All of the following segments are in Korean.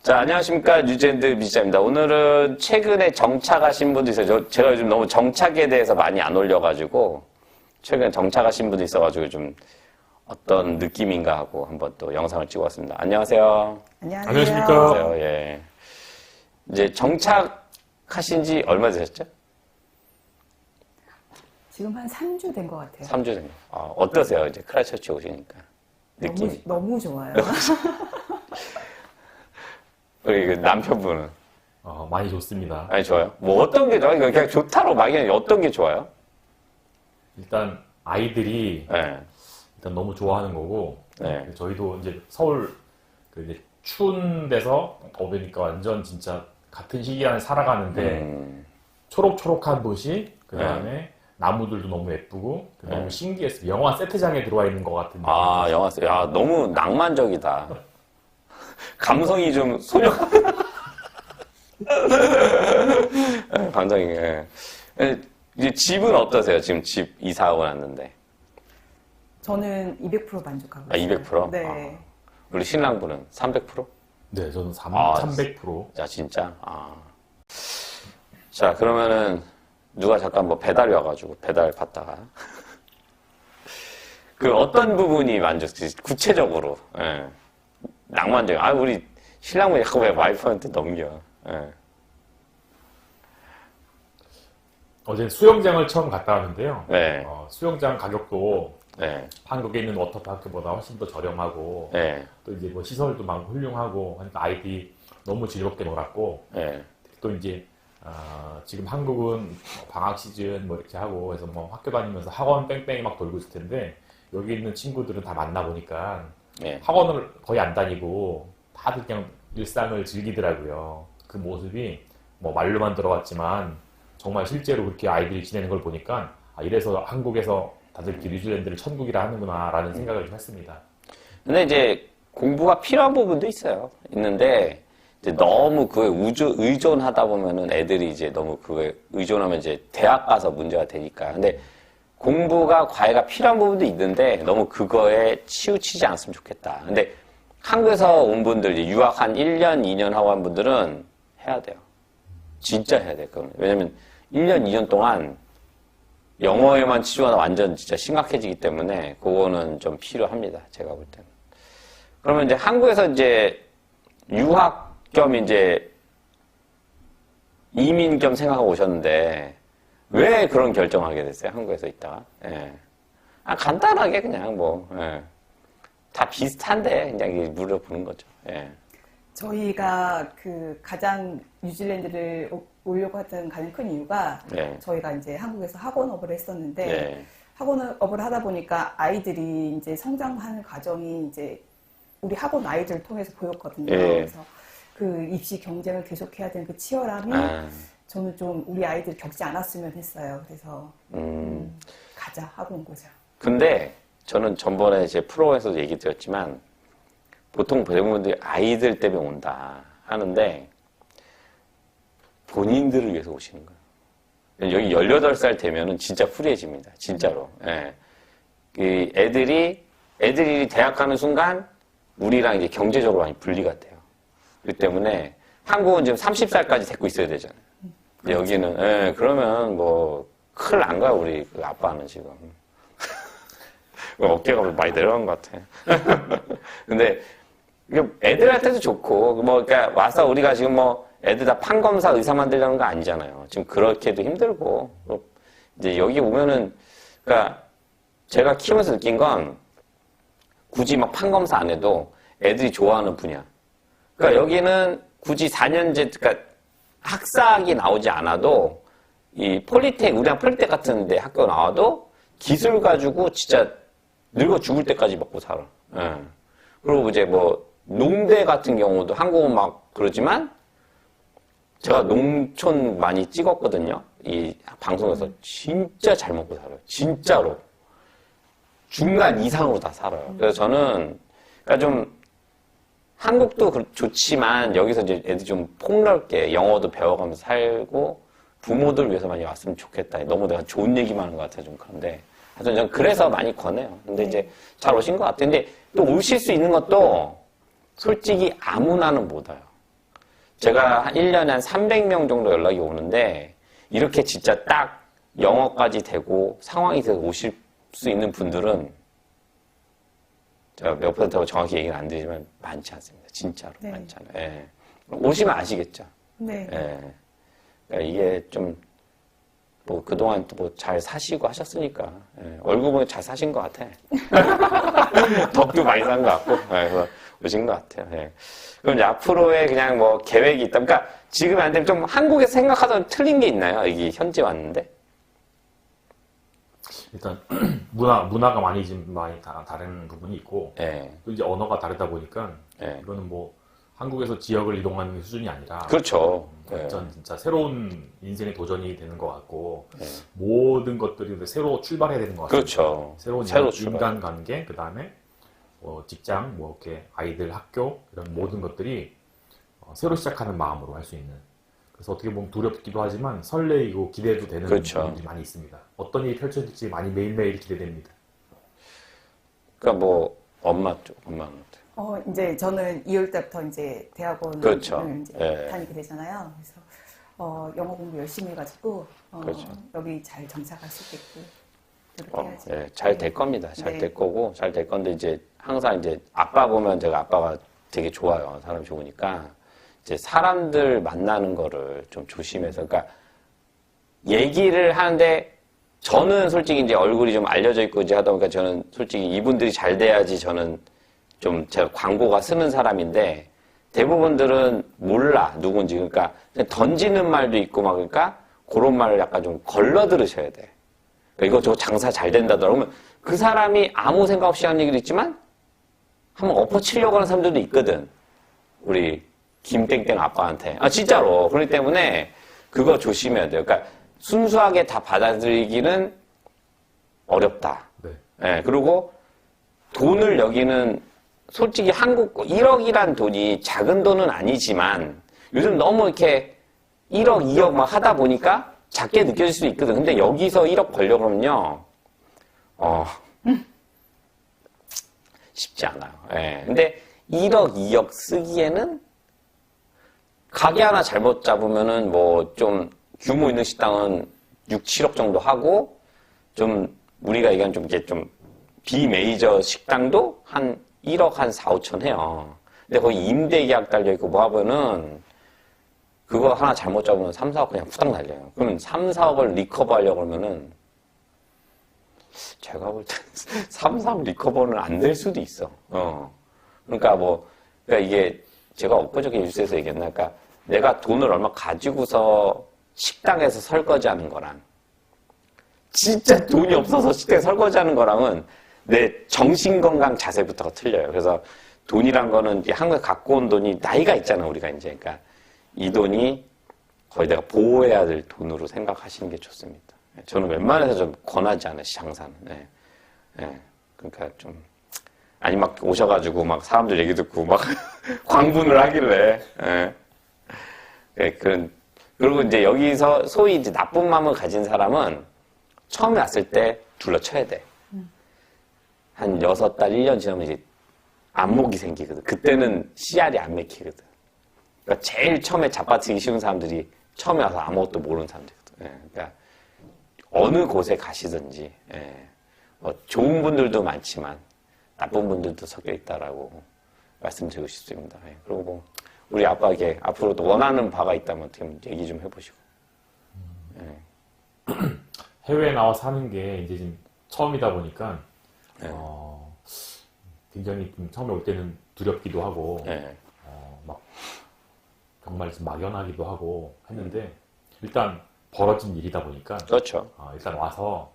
자, 안녕하십니까. 뉴질랜드 뮤지션입니다. 오늘은 최근에 정착하신 분도 있어요. 제가 요즘 너무 정착에 대해서 많이 안 올려가지고, 최근에 정착하신 분도 있어가지고 좀 어떤 느낌인가 하고 한번 또 영상을 찍어봤습니다. 안녕하세요. 안녕하세요. 안녕하십니까. 안녕하세요. 예. 이제 정착하신 지 얼마 되셨죠? 지금 한 3주 된 것 같아요. 3주 된 거. 어떠세요? 이제 크라이처치 오시니까. 느낌이. 너무 좋아요. 우리 그 남편분은? 많이 좋습니다. 아니, 좋아요. 뭐 어떤 게 좋아요? 그냥 좋다로 막이 어떤 게 좋아요? 일단 아이들이 네. 일단 너무 좋아하는 거고, 네. 저희도 이제 서울 이제 추운 데서 오니까 완전 진짜 같은 시기 안에 살아가는데 초록초록한 도시, 그 다음에 나무들도 너무 예쁘고 너무 신기했어요. 영화 세트장에 들어와 있는 것 같은 느낌. 아, 영화, 야, 너무 낭만적이다. 감성이 좀 소녀. 감성이, 예. 이제 집은 어떠세요? 지금 집 이사하고 났는데. 저는 200% 만족하고 아, 있어요. 200%? 네. 우리 신랑분은 300%? 네, 저는 300%. 야, 진짜? 자, 그러면은, 누가 잠깐 뭐 배달이 와가지고, 배달 받다가. 그 어떤 부분이 구체적으로, 예. 낭만적인. 우리 신랑분이 자꾸 왜 와이프한테 넘겨. 예. 어제 수영장을 처음 갔다 왔는데요. 네. 수영장 가격도 네. 한국에 있는 워터파크보다 훨씬 더 저렴하고, 네. 또 이제 뭐 시설도 많고 훌륭하고 하니까 아이들이 너무 즐겁게 놀았고, 네. 또 이제 지금 한국은 방학 시즌 뭐 이렇게 하고 해서 뭐 학교 다니면서 학원 뺑뺑이 막 돌고 있을 텐데 여기 있는 친구들은 다 만나보니까 네. 학원을 거의 안 다니고 다들 그냥 일상을 즐기더라고요. 그 모습이 뭐 말로만 들어봤지만 정말 실제로 그렇게 아이들이 지내는 걸 보니까 이래서 한국에서 다들 이렇게 뉴질랜드를 천국이라 하는구나 라는 생각을 좀 했습니다. 근데 이제 공부가 필요한 부분도 있는데 이제 너무 그거에 의존하다 보면은 애들이 이제 너무 그거에 의존하면 이제 대학 가서 문제가 되니까. 근데 공부가 과외가 필요한 부분도 있는데 너무 그거에 치우치지 않았으면 좋겠다. 근데 한국에서 온 분들, 이제 유학 한 1년, 2년 하고 한 분들은 해야 돼요. 진짜 해야 돼요. 왜냐면 1년, 2년 동안 영어에만 치중하다 완전 진짜 심각해지기 때문에 그거는 좀 필요합니다. 제가 볼 때는. 그러면 이제 한국에서 이제 유학 겸 이제 이민 겸 생각하고 오셨는데 왜 그런 결정을 하게 됐어요? 한국에서 있다가. 예. 간단하게 그냥 뭐, 예. 다 비슷한데 그냥 물어보는 거죠. 예. 저희가 그 가장 뉴질랜드를 오려고 했던 가장 큰 이유가 네. 저희가 이제 한국에서 학원업을 했었는데 네. 학원업을 하다 보니까 아이들이 이제 성장하는 과정이 이제 우리 학원 아이들을 통해서 보였거든요. 네. 그래서 그 입시 경쟁을 계속해야 되는 그 치열함이 저는 좀 우리 아이들 겪지 않았으면 했어요. 그래서 가자 하고 온 거죠. 근데 저는 전번에 제 프로에서도 얘기 드렸지만 보통 배우분들이 아이들 때문에 온다 하는데 본인들을 위해서 오시는 거예요. 여기 18살 되면은 진짜 프리해집니다. 진짜로. 예. 이 애들이 대학 가는 순간 우리랑 이제 경제적으로 많이 분리가 돼요. 그렇기 때문에 한국은 지금 30살까지 데리고 있어야 되잖아요. 근데 여기는, 예, 그러면 뭐, 큰일 난 거야, 우리 그 아빠는 지금. 어깨가 많이 내려간 것 같아. 근데, 애들한테도 좋고, 뭐, 그러니까 와서 우리가 지금 뭐, 애들 다 판검사 의사 만들려는 거 아니잖아요. 지금 그렇게도 힘들고, 이제 여기 오면은, 그러니까 제가 키우면서 느낀 건 굳이 막 판검사 안 해도 애들이 좋아하는 분야. 그러니까 여기는 굳이 4년제, 그러니까 학사학이 나오지 않아도 이 우리랑 폴리텍 같은 데 학교 나와도 기술 가지고 진짜 늙어 죽을 때까지 먹고 살아. 예. 그리고 이제 뭐 농대 같은 경우도 한국은 막 그러지만 제가 농촌 많이 찍었거든요. 이 방송에서 진짜 잘 먹고 살아요. 진짜로. 중간 이상으로 다 살아요. 그래서 저는 그러니까 좀 한국도 좋지만 여기서 이제 애들이 좀 폭넓게 영어도 배워가면서 살고 부모들 위해서 많이 왔으면 좋겠다. 너무 내가 좋은 얘기만 하는 것 같아 좀 그런데 하여튼 저는 그래서 많이 권해요. 근데 이제 잘 오신 것 같아요. 근데 또 오실 수 있는 것도 솔직히 아무나는 못 와요. 제가 한 1년에 한 300명 정도 연락이 오는데 이렇게 진짜 딱 영어까지 되고 상황이 돼서 오실 수 있는 분들은 제가 몇 퍼센트라고 정확히 얘기는 안 드리지만 많지 않습니다. 진짜로 네. 많지 않아요. 예. 오시면 아시겠죠. 네. 예. 그러니까 이게 좀 뭐 그동안 또 뭐 잘 사시고 하셨으니까 예. 얼굴 보면 잘 사신 것 같아. 덕도 많이 산 것 같고 예. 그래서 오신 것 같아요. 예. 그럼 이제 앞으로의 그냥 뭐 계획이 있다. 그러니까 지금 안 되면 좀 한국에서 생각하던 틀린 게 있나요? 여기 현지 왔는데. 일단 문화가 많이 다른 부분이 있고 예. 또 이제 언어가 다르다 보니까 예. 이거는 뭐 한국에서 지역을 이동하는 수준이 아니라 그렇죠. 예. 완전 진짜 새로운 인생의 도전이 되는 것 같고 예. 모든 것들이 새로 출발해야 되는 것 같아요. 그렇죠. 새로운 새로 출발. 인간관계, 그 다음에 직장, 뭐 이렇게 아이들 학교 이런 모든 것들이 새로 시작하는 마음으로 할 수 있는. 그래서 어떻게 보면 두렵기도 하지만 설레이고 기대도 되는 그렇죠. 부분들이 많이 있습니다. 어떤 일이 펼쳐질지 많이 매일매일 기대됩니다. 그러니까 뭐 엄마 어때요? 이제 저는 2월 때부터 이제 대학원을 그렇죠. 이제 예. 다니게 되잖아요. 그래서 영어 공부 열심히 해가지고 그렇죠. 여기 잘 정착할 수 있게끔 노력해야지. 예, 잘 될 겁니다. 잘 네. 될 거고, 잘 될 건데, 이제, 항상 이제, 아빠 보면 제가 아빠가 되게 좋아요. 사람 좋으니까. 이제, 사람들 만나는 거를 좀 조심해서, 그러니까, 얘기를 하는데, 저는 솔직히 이제 얼굴이 좀 알려져 있고 이제 하다 보니까 저는 솔직히 이분들이 잘 돼야지 저는 좀 제가 광고가 쓰는 사람인데, 대부분들은 몰라, 누군지. 그러니까, 그냥 던지는 말도 있고 막, 그러니까, 그런 말을 약간 좀 걸러 들으셔야 돼. 이거 저 장사 잘 된다더라. 그러면 그 사람이 아무 생각 없이 하는 얘기도 있지만 한번 엎어치려고 하는 사람들도 있거든. 우리 김땡땡 아빠한테. 아 진짜로. 그렇기 때문에 그거 조심해야 돼요. 그러니까 순수하게 다 받아들이기는 어렵다. 네. 예, 그리고 돈을 여기는 솔직히 한국 1억이란 돈이 작은 돈은 아니지만 요즘 너무 이렇게 1억, 2억 막 하다 보니까 작게 느껴질 수도 있거든. 근데 여기서 1억 벌려고 그러면요, 쉽지 않아요. 예. 근데 1억, 2억 쓰기에는 가게 하나 잘못 잡으면은 뭐 좀 규모 있는 식당은 6, 7억 정도 하고 좀 우리가 얘기하는 좀 이게 좀 비메이저 식당도 한 1억 한 4, 5천 해요. 근데 거기 임대 계약 달려있고 뭐 하면은 그거 하나 잘못 잡으면 3, 4억 그냥 후딱 날려요. 그러면 3, 4억을 리커버 하려고 그러면은 제가 볼 때 3, 4억 리커버는 안 될 수도 있어. 그러니까 그러니까 이게 제가 엊그저께 뉴스에서 얘기했나? 그러니까 내가 돈을 얼마 가지고서 식당에서 설거지 하는 거랑 진짜 돈이 없어서 식당에 설거지 하는 거랑은 내 정신건강 자세부터가 틀려요. 그래서 돈이란 거는 한국에 갖고 온 돈이 나이가 있잖아, 우리가 이제. 그러니까 이 돈이 거의 내가 보호해야 될 돈으로 생각하시는 게 좋습니다. 저는 웬만해서 좀 권하지 않아요, 장사는. 예. 예. 그러니까 좀, 아니, 막 오셔가지고 막 사람들 얘기 듣고 막 광분을 하길래, 예. 예, 그리고 이제 여기서 소위 이제 나쁜 마음을 가진 사람은 처음에 왔을 때 둘러쳐야 돼. 한 6달, 1년 지나면 이제 안목이 생기거든. 그때는 씨알이 안 맥히거든. 그러니까 제일 처음에 잡아치기 쉬운 사람들이 처음에 와서 아무것도 모르는 사람들이거든. 예, 그러니까 어느 곳에 가시든지 예, 뭐 좋은 분들도 많지만 나쁜 분들도 섞여 있다라고 말씀드리고 싶습니다. 예, 그리고 뭐 우리 아빠에게 앞으로도 원하는 바가 있다면 어떻게 얘기 좀 해보시고. 예. 해외에 나와 사는 게 이제 지금 처음이다 보니까 네. 굉장히 좀 처음에 올 때는 두렵기도 하고 예. 막 정말 좀 막연하기도 하고 했는데 일단 벌어진 일이다 보니까 그렇죠. 일단 와서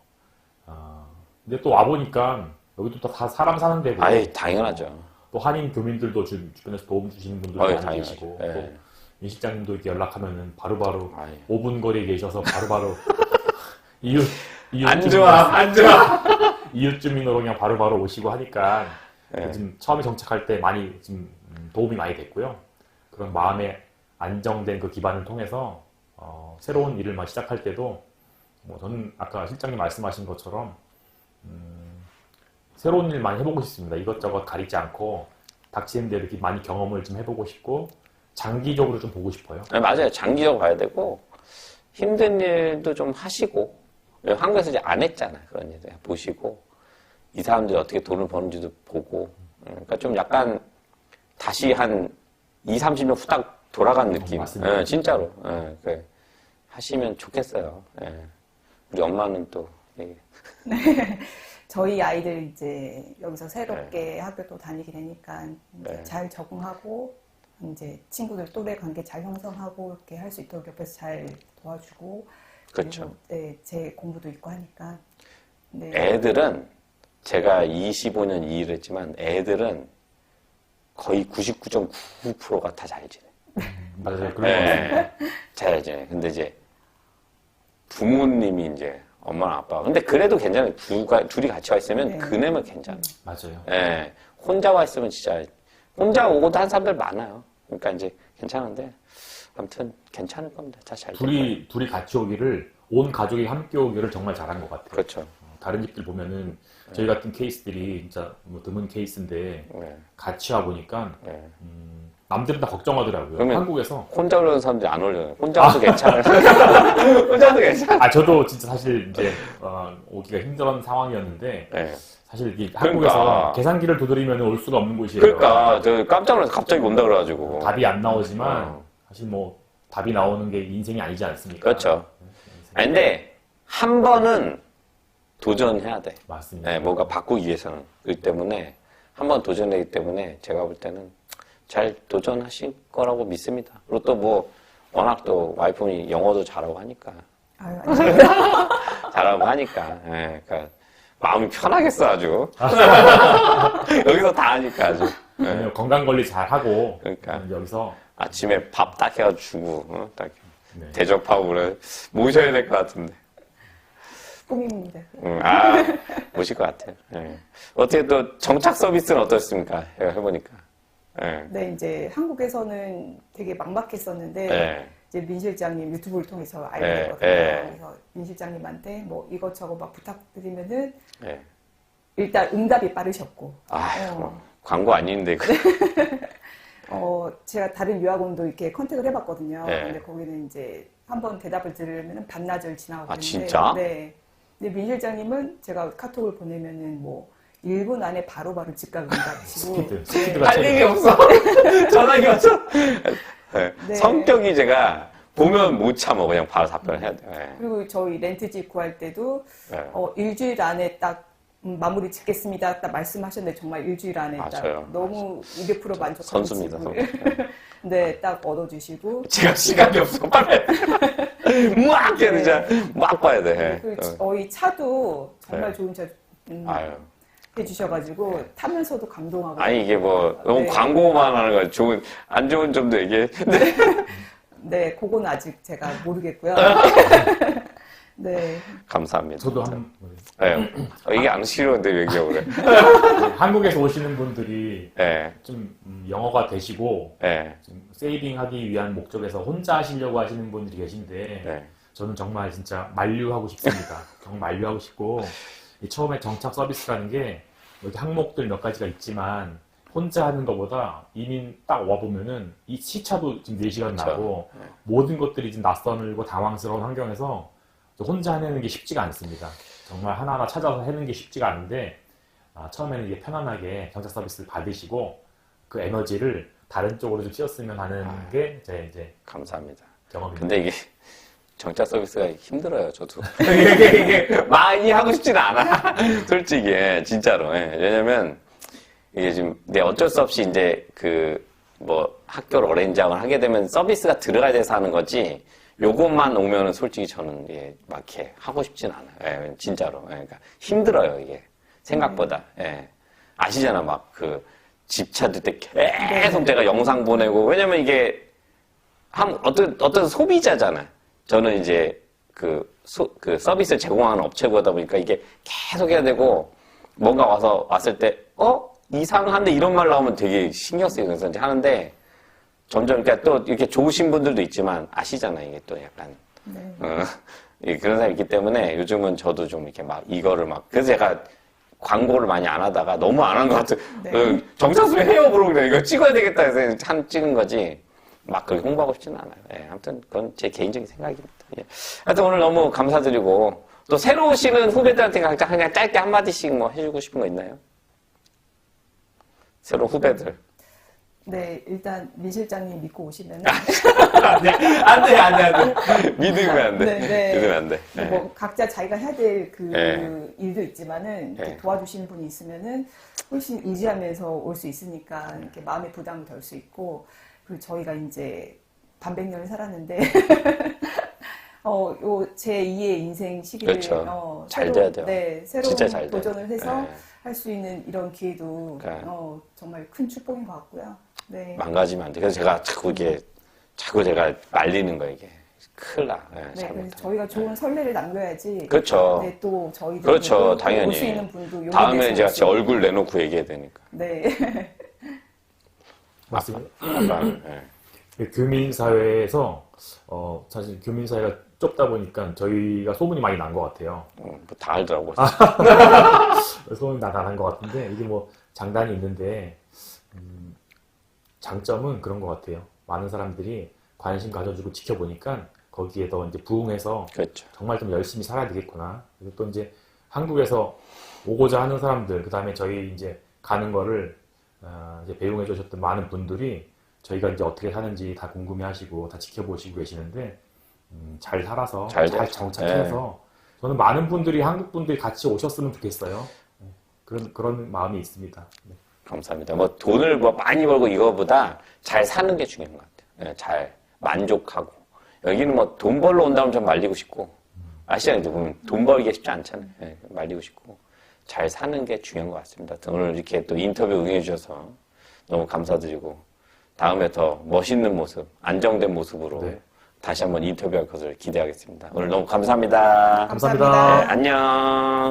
근데 또 와 보니까 여기도 다 사람 사는 데고 아이 당연하죠. 또 한인 교민들도 주변에서 도움 주시는 분들도 많이 당연하죠. 계시고 예. 또 임 실장님도 이렇게 연락하면은 바로바로 아이. 5분 거리에 계셔서 바로바로 이웃 안 좋아, 안 좋아. 이웃 주민으로 그냥 바로바로 오시고 하니까 예. 지금 처음에 정착할 때 많이 좀 도움이 많이 됐고요. 그런 마음의 안정된 그 기반을 통해서 새로운 일을 막 시작할 때도 뭐 저는 아까 실장님 말씀하신 것처럼 새로운 일 많이 해보고 싶습니다. 이것저것 가리지 않고 닥치는 대로 이렇게 많이 경험을 좀 해보고 싶고 장기적으로 좀 보고 싶어요. 네, 맞아요. 장기적으로 봐야 되고 힘든 일도 좀 하시고 한국에서 이제 안 했잖아요. 그런 일들 보시고 이 사람들이 어떻게 돈을 버는지도 보고 그러니까 좀 약간 다시 한 20, 30년 후딱 돌아간 느낌. 맞습니다. 예, 진짜로. 예, 하시면 좋겠어요. 예. 우리 엄마는 또 예. 저희 아이들 이제 여기서 새롭게 학교도 다니게 되니까 이제 네. 잘 적응하고 이제 친구들 또래 관계 잘 형성하고 이렇게 할 수 있도록 옆에서 잘 도와주고 그렇죠. 그리고, 네, 제 공부도 있고 하니까 네. 애들은 제가 25년 이 일을 했지만 애들은 거의 99.9%가 다 잘 지내. 맞아요. 그런 거 같아요. 잘 지내. 근데 이제 부모님이 이제 엄마랑 아빠가 근데 그래도 괜찮아요. 둘이 같이 와 있으면 네. 그네면 괜찮아요. 맞아요. 예, 혼자 와 있으면 진짜 혼자 오고도 한 사람들 많아요. 그러니까 이제 괜찮은데 아무튼 괜찮을 겁니다. 다 잘 될 거예요. 둘이 같이 오기를 온 가족이 함께 오기를 정말 잘한 것 같아요. 그렇죠. 다른 집들 보면은 저희 같은 케이스들이 진짜 뭐 드문 케이스인데 네, 같이 와 보니까 네. 남들은 다 걱정하더라고요. 그러면- 한국에서 혼자 오려는 사람들이 안 올려요. 혼자 와도 괜찮아요. 혼자 와도 괜찮아요. 저도 진짜 사실 이제 오기가 힘든 상황이었는데 네. 사실 이 그러니까. 한국에서 계산기를 두드리면 올 수가 없는 곳이에요. 그러니까 저 깜짝 놀라서 갑자기 온다 그래가지고. 답이 안 나오지만 어. 사실 뭐 답이 나오는 게 인생이 아니지 않습니까? 그렇죠. 아니, 근데 한 번은 도전해야 돼. 맞습니다. 네, 뭔가 바꾸기 위해서는. 그렇기 때문에 한 번 도전하기 때문에 제가 볼 때는 잘 도전하실 거라고 믿습니다. 그리고 또 뭐 워낙 또 와이프분이 영어도 잘하고 하니까. 아유, 아니요. 잘하고 하니까. 예, 그러니까 마음이 편하겠어 아주. 여기서 다 하니까 아주. 예. 왜냐면 건강 관리 잘 하고 그러니까. 여기서 아침에 밥 딱 해가지고 주고 딱 네. 대접하고 그래 모셔야 될 것 같은데. 꿈입니다. 모실 것 같아요. 예. 어떻게 또 정착 서비스는 어떻습니까? 해보니까. 예. 네, 이제 한국에서는 되게 막막했었는데 예. 이제 민 실장님 유튜브를 통해서 알게 예, 됐거든요. 예. 그래서 민 실장님한테 뭐 이것저것 막 부탁드리면은 예. 일단 응답이 빠르셨고 광고 아닌데. 제가 다른 유학원도 이렇게 컨택을 해봤거든요. 네. 근데 거기는 이제 한번 대답을 들으면 반나절 지나고 그러는데 진짜? 네. 근데 민 실장님은 제가 카톡을 보내면은 뭐 1분 안에 바로바로 즉각 응답하시고 스피드가 할 최고. 일이 없어. 전화기 왔어. 네. 네. 성격이 제가 보면 못 참아. 그냥 바로 답변을 해야 돼요. 예. 그리고 저희 렌트집 구할 때도 네. 일주일 안에 딱 마무리 짓겠습니다. 딱 말씀하셨는데 정말 일주일 안에 맞아요. 딱 너무 200% 만족하고 선수입니다. 집을 네, 딱 얻어주시고 제가 시간이 없어. 빨리. 막 해야 되자. 막 봐야 돼. 그리고 저희 차도 정말 네. 좋은 차 아유. 해주셔가지고 타면서도 감동하고 아니 이게 뭐 너무 네. 광고만 하는 거 좋은 안 좋은 점도 얘기해. 네, 그건 아직 제가 모르겠고요. 네, 감사합니다. 저도 네. 이게 안 싫은데 얘기하고 그래. 한국에서 오시는 분들이 네. 좀 영어가 되시고 네. 좀 세이빙하기 위한 목적에서 혼자 하시려고 하시는 분들이 계신데 네. 저는 정말 진짜 만류하고 싶습니다. 정말 만류하고 싶고 이 처음에 정착 서비스라는 게 여기 항목들 몇 가지가 있지만 혼자 하는 것보다 이민 딱 와보면은 이 시차도 지금 4시간 그렇죠. 나고 모든 것들이 지금 낯설고 당황스러운 환경에서 혼자 해내는 게 쉽지가 않습니다. 정말 하나하나 찾아서 해내는 게 쉽지가 않은데 처음에는 이게 편안하게 정착 서비스를 받으시고 그 에너지를 다른 쪽으로 좀 쓰였으면 하는 게 제 이제 감사합니다. 경험입니다. 근데 이게 정착 서비스가 힘들어요, 저도. 이게 많이 하고 싶진 않아. 솔직히, 진짜로. 예. 왜냐면, 이게 지금, 내 어쩔 수 없이 이제 학교를 어레인지하고 하게 되면 서비스가 들어가야 돼서 하는 거지, 요것만 오면은 솔직히 저는, 막 이렇게 하고 싶진 않아요. 예, 진짜로. 예, 그러니까 힘들어요, 이게. 생각보다. 예. 아시잖아, 막 집 찾을 때 계속 제가 영상 보내고, 왜냐면 이게, 어떤 소비자잖아. 저는 이제 그 서비스 제공하는 업체보다 보니까 이게 계속 해야 되고 뭔가 왔을 때 이상한데 이런 말 나오면 되게 신경 쓰이고 그래서 이제 하는데 점점 그러니까 또 이렇게 좋으신 분들도 있지만 아시잖아요. 이게 또 약간 네. 그런 사람이 있기 때문에 요즘은 저도 좀 이렇게 막 이거를 그래서 제가 광고를 많이 안 하다가 너무 안 한 것 같아요. 네. 정착수에 해요, 그러고 그래. 이거 찍어야 되겠다 해서 찍은 거지. 막 그렇게 홍보하고 싶지는 않아요. 예, 아무튼 그건 제 개인적인 생각입니다. 예. 하여튼 오늘 너무 감사드리고 또 새로 오시는 후배들한테 각자 그냥 짧게 한마디씩 뭐 해주고 싶은 거 있나요? 새로 후배들. 네, 일단 민 실장님 믿고 오시면 안 돼. 믿으면 안 돼. 네. 믿으면 안 돼. 예. 뭐 각자 자기가 해야 될 그 네. 일도 있지만은 이렇게 네. 도와주시는 분이 있으면은 훨씬 의지하면서 올 수 있으니까 이렇게 마음의 부담이 덜 수 있고 그리고 저희가 이제 반백년을 살았는데 요 제 2의 인생 시기를 그렇죠. 잘 돼야 돼요. 네, 진짜 새로운 잘 돼요. 도전을 해서 네. 할 수 있는 이런 기회도 그러니까. 정말 큰 축복인 것 같고요. 네. 망가지면 안 돼. 그래서 제가 자꾸 제가 말리는 거예요, 이게. 큰일 나. 예, 네, 그래서 잘못하면. 저희가 좋은 선례를 남겨야지. 그렇죠. 네, 또 저희들 그렇죠, 당연히. 올수 있는 분도 용기 다음에는 내서 제가 올수 제 있는. 얼굴 내놓고 얘기해야 되니까. 네. 맞습니다. 아빠, 예. 교민사회에서 사실 교민사회가 좁다 보니까 저희가 소문이 많이 난 것 같아요. 다 알더라고. 소문이 난 것 같은데 이게 뭐 장단이 있는데 장점은 그런 것 같아요. 많은 사람들이 관심 가져주고 지켜보니까 거기에 더 이제 부응해서 그렇죠. 정말 좀 열심히 살아야 되겠구나. 그리고 또 이제 한국에서 오고자 하는 사람들, 그 다음에 저희 이제 가는 거를 이제 배웅해 주셨던 많은 분들이 저희가 이제 어떻게 사는지 다 궁금해 하시고 다 지켜보시고 계시는데, 잘 살아서, 잘 정착해서, 저는 많은 분들이, 한국 분들이 같이 오셨으면 좋겠어요. 그런 마음이 있습니다. 네. 감사합니다. 뭐 돈을 뭐 많이 벌고 이거보다 잘 사는 게 중요한 것 같아요. 예, 잘 만족하고. 여기는 뭐 돈 벌러 온다면 좀 말리고 싶고, 아시잖아요. 보면 돈 벌기 쉽지 않잖아요. 예, 말리고 싶고. 잘 사는 게 중요한 것 같습니다. 오늘 이렇게 또 인터뷰 응해주셔서 너무 감사드리고, 다음에 더 멋있는 모습, 안정된 모습으로 네. 다시 한번 인터뷰할 것을 기대하겠습니다. 오늘 너무 감사합니다. 감사합니다. 네, 안녕.